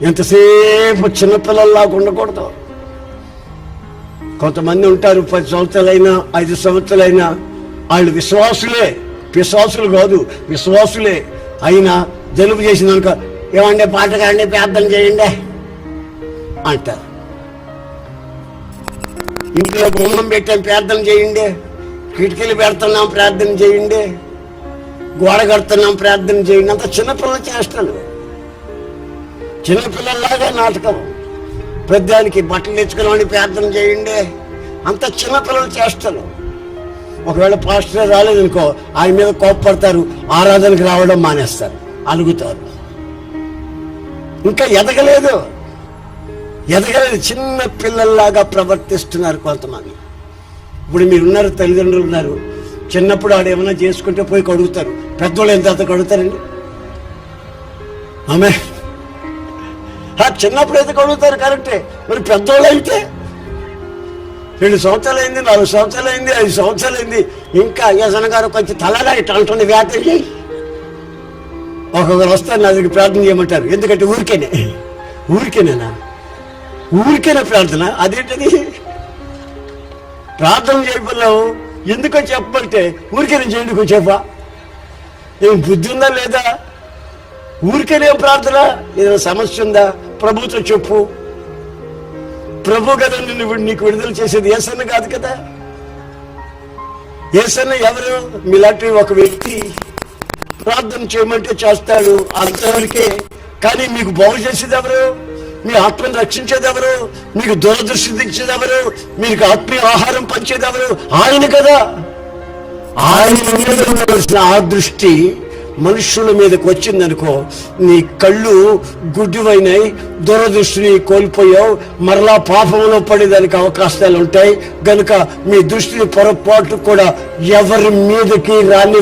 ఎంతసేపు చిన్నపిల్లల్లాగా ఉండకూడదు. కొంతమంది ఉంటారు 10 సంవత్సరాలైనా 5 సంవత్సరాలైనా వాళ్ళు విశ్వాసులే, పిశాసులు కాదు, విశ్వాసులే. అయినా జలుబు చేసిందనుకో, ఏమంటే పాట కాండి, ప్రార్థన చేయండి అంటారు. ఇంట్లో గుమ్మం పెట్టాం, ప్రార్థన చేయండి. కిటికీలు పెడుతున్నాం, ప్రార్థన చేయండి. గోడ కడుతున్నాం, ప్రార్థన చేయండి. అంత చిన్నపిల్లలు చేష్టలు, చిన్నపిల్లల్లాగా నాటకం. పెద్దానికి బట్టలు తెచ్చుకున్నామని ప్రార్థన చేయండి. అంత చిన్నపిల్లలు చేష్టలు. ఒకవేళ పాస్టర్ రాలేదనుకో, ఆయన మీద కోప్పడతారు, ఆరాధనకు రావడం మానేస్తారు, అలుగుతారు. ఇంకా ఎదగలేదు, చిన్న పిల్లల్లాగా ప్రవర్తిస్తున్నారు కొంతమంది. ఇప్పుడు మీరున్నారు, తల్లిదండ్రులు ఉన్నారు. చిన్నప్పుడు ఆడు ఏమైనా చేసుకుంటే పోయి కడుగుతారు. పెద్దోళ్ళు ఎంత కడుగుతారండి? ఆమె చిన్నప్పుడు అయితే కడుగుతారు, కరెక్టే. మరి పెద్దోళ్ళు అయితే 2 సంవత్సరాలు అయింది, 4 సంవత్సరాలు అయింది, 5 సంవత్సరాలు అయింది, ఇంకా అయ్యాసన గారు కొంచెం తలగా ఇట్లా అంటుంది, వ్యాఖ్య చేయి. ఒక్కొక్కరు వస్తారు నా దగ్గర ప్రార్థన చేయమంటారు. ఎందుకంటే ఊరికేనేనా ప్రార్థన? అదేంటది? ప్రార్థన చేయబోలేవు ఎందుకో చెప్పమంటే ఊరికే నుంచి ఎందుకు చెప్పా? ఏం బుద్ధి ఉందా లేదా? ఊరికేనేం ప్రార్థన? ఏదైనా సమస్య ఉందా? ప్రభుతో చెప్పు. ప్రభు కదా నీకు విడుదల చేసేది, యేసన్న కాదు కదా. యేసన్న ఎవరు? మీలాంటి ఒక వ్యక్తి ప్రార్థన చేయమంటే చేస్తాడు, అంతవరకే. కానీ మీకు బాగు చేసేది ఎవరు? మీ ఆత్మను రక్షించేది ఎవరు? మీకు దూరదృష్టి తెచ్చేది ఎవరు? మీకు ఆత్మీయ ఆహారం పంచేది ఎవరు? ఆయన కదా. ఆయన మీద ఉండవలసిన ఆ దృష్టి మనుషుల మీదకి వచ్చిందనుకో, నీ కళ్ళు గుడ్డివైనాయి, దూరదృష్టిని కోల్పోయావు, మరలా పాపంలో పడేదానికి అవకాశాలు ఉంటాయి. గనుక మీ దృష్టిని పొరపాటు కూడా ఎవరి మీదకి రాని